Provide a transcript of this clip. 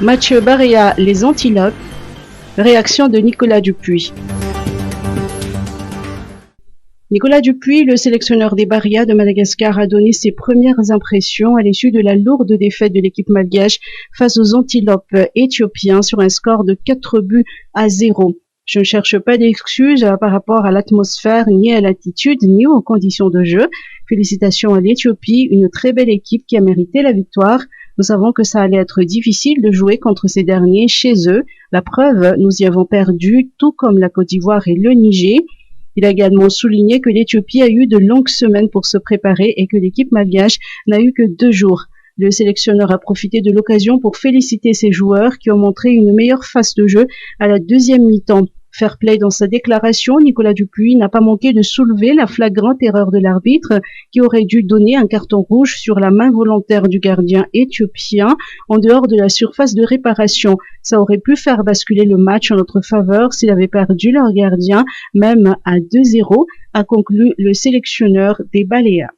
Match Barea, les Antilopes. Réaction de Nicolas Dupuis. Nicolas Dupuis, le sélectionneur des Barea de Madagascar, a donné ses premières impressions à l'issue de la lourde défaite de l'équipe malgache face aux Antilopes éthiopiens sur un score de 4-0. Je ne cherche pas d'excuses par rapport à l'atmosphère, ni à l'attitude, ni aux conditions de jeu. Félicitations à l'Éthiopie, une très belle équipe qui a mérité la victoire. Nous savons que ça allait être difficile de jouer contre ces derniers chez eux. La preuve, nous y avons perdu, tout comme la Côte d'Ivoire et le Niger. Il a également souligné que l'Éthiopie a eu de longues semaines pour se préparer et que l'équipe malgache n'a eu que 2 jours. Le sélectionneur a profité de l'occasion pour féliciter ses joueurs qui ont montré une meilleure phase de jeu à la deuxième mi-temps. Fair play dans sa déclaration, Nicolas Dupuis n'a pas manqué de soulever la flagrante erreur de l'arbitre qui aurait dû donner un carton rouge sur la main volontaire du gardien éthiopien en dehors de la surface de réparation. Ça aurait pu faire basculer le match en notre faveur s'il avait perdu leur gardien, même à 2-0, a conclu le sélectionneur des Baléas.